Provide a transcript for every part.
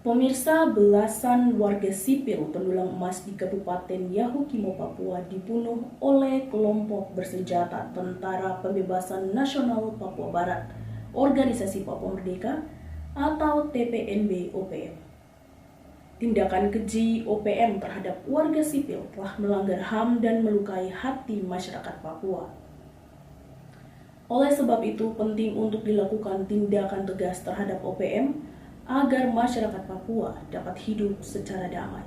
Pemirsa, belasan warga sipil pendulang emas di Kabupaten Yahukimo, Papua dibunuh oleh kelompok bersenjata Tentara Pembebasan Nasional Papua Barat, Organisasi Papua Merdeka atau TPNB-OPM. Tindakan keji OPM terhadap warga sipil telah melanggar HAM dan melukai hati masyarakat Papua. Oleh sebab itu, penting untuk dilakukan tindakan tegas terhadap OPM agar masyarakat Papua dapat hidup secara damai.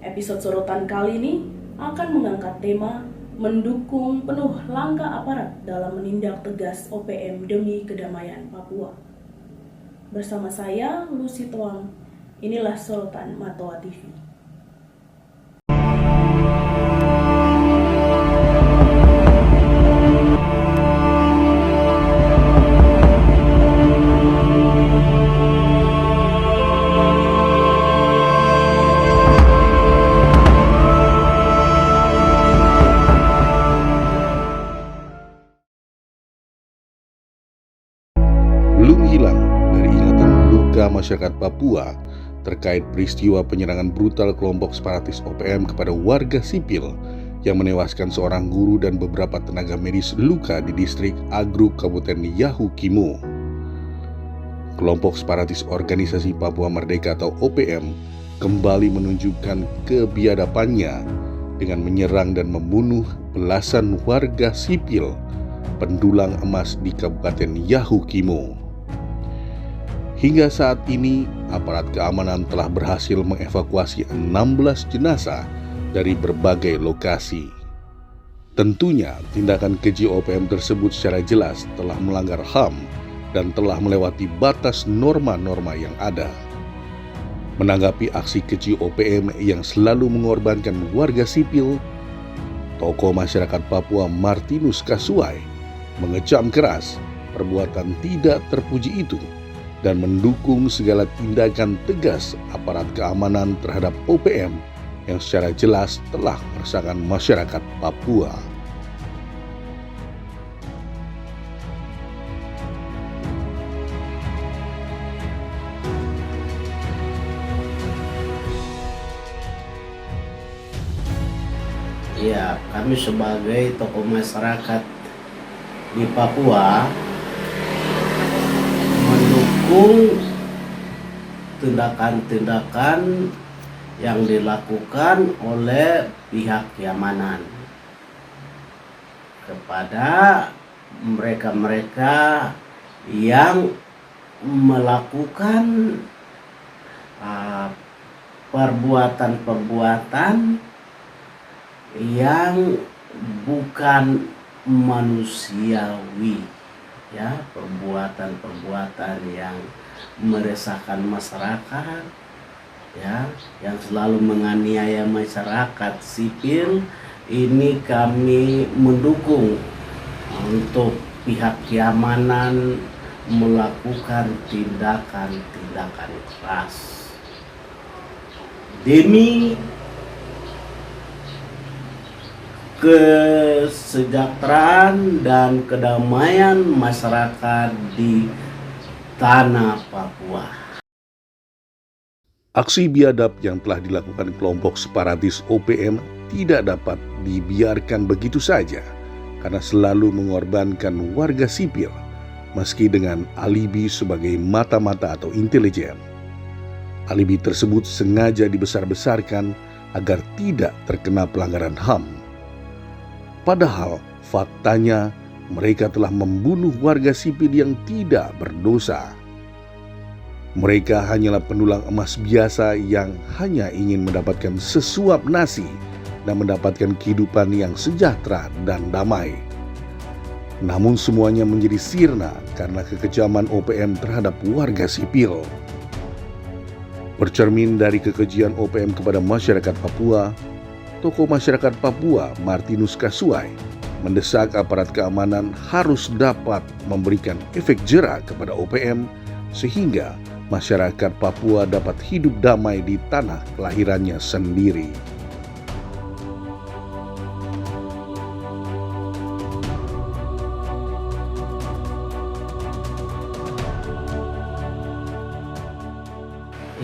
Episode sorotan kali ini akan mengangkat tema mendukung penuh langkah aparat dalam menindak tegas OPM demi kedamaian Papua. Bersama saya, Lucy Toang, inilah Sorotan Matoa TV. Belum hilang dari ingatan luka masyarakat Papua terkait peristiwa penyerangan brutal kelompok separatis OPM kepada warga sipil yang menewaskan seorang guru dan beberapa tenaga medis luka di distrik Agruk Kabupaten Yahukimo. Kelompok separatis Organisasi Papua Merdeka atau OPM kembali menunjukkan kebiadabannya dengan menyerang dan membunuh belasan warga sipil pendulang emas di Kabupaten Yahukimo. Hingga saat ini, aparat keamanan telah berhasil mengevakuasi 16 jenazah dari berbagai lokasi. Tentunya, tindakan keji OPM tersebut secara jelas telah melanggar HAM dan telah melewati batas norma-norma yang ada. Menanggapi aksi keji OPM yang selalu mengorbankan warga sipil, tokoh masyarakat Papua Martinus Kasuai mengecam keras perbuatan tidak terpuji itu dan mendukung segala tindakan tegas aparat keamanan terhadap OPM yang secara jelas telah meresahkan masyarakat Papua. Ya, kami sebagai tokoh masyarakat di Papua mendukung tindakan-tindakan yang dilakukan oleh pihak keamanan kepada mereka-mereka yang melakukan perbuatan-perbuatan yang bukan manusiawi, ya, perbuatan-perbuatan yang meresahkan masyarakat, ya, yang selalu menganiaya masyarakat sipil. Ini kami mendukung untuk pihak keamanan melakukan tindakan-tindakan keras demi kesejahteraan dan kedamaian masyarakat di tanah Papua. Aksi biadab yang telah dilakukan kelompok separatis OPM tidak dapat dibiarkan begitu saja karena selalu mengorbankan warga sipil meski dengan alibi sebagai mata-mata atau intelijen. Alibi tersebut sengaja dibesar-besarkan agar tidak terkena pelanggaran HAM. Padahal faktanya mereka telah membunuh warga sipil yang tidak berdosa. Mereka hanyalah pendulang emas biasa yang hanya ingin mendapatkan sesuap nasi dan mendapatkan kehidupan yang sejahtera dan damai. Namun semuanya menjadi sirna karena kekejaman OPM terhadap warga sipil. Bercermin dari kekejian OPM kepada masyarakat Papua, tokoh masyarakat Papua Martinus Kasuai mendesak aparat keamanan harus dapat memberikan efek jera kepada OPM sehingga masyarakat Papua dapat hidup damai di tanah kelahirannya sendiri.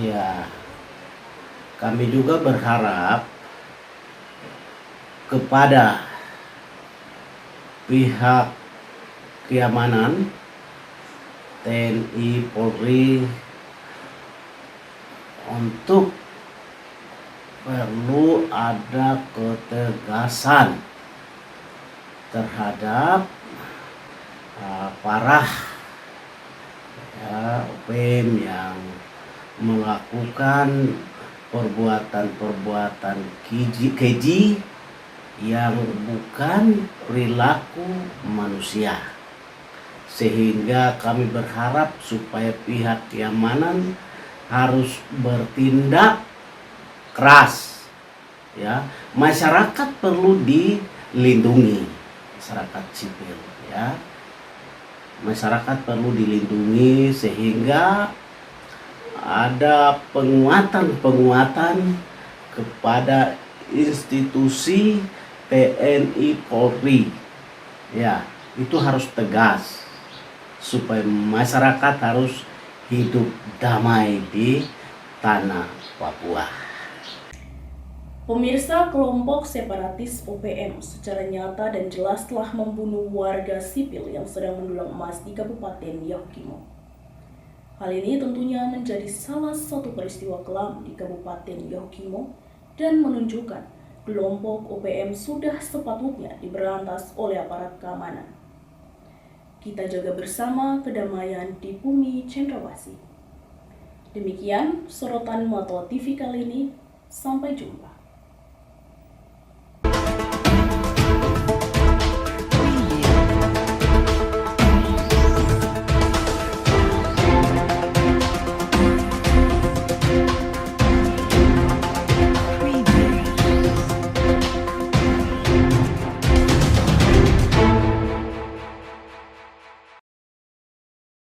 Ya, kami juga berharap kepada pihak keamanan TNI Polri untuk perlu ada ketegasan terhadap para OPM yang melakukan perbuatan-perbuatan keji yang bukan perilaku manusia. Sehingga kami berharap supaya pihak keamanan harus bertindak keras. Ya, masyarakat perlu dilindungi, masyarakat sipil, ya. Masyarakat perlu dilindungi sehingga ada penguatan kepada institusi TNI Polri. Ya, itu harus tegas supaya masyarakat harus hidup damai di tanah Papua. Pemirsa, kelompok separatis OPM secara nyata dan jelas telah membunuh warga sipil yang sedang mendulang emas di Kabupaten Yahukimo. Hal ini tentunya menjadi salah satu peristiwa kelam di Kabupaten Yahukimo dan menunjukkan kelompok OPM sudah sepatutnya diberantas oleh aparat keamanan. Kita jaga bersama kedamaian di bumi Cendrawasih. Demikian sorotan Moto TV kali ini. Sampai jumpa.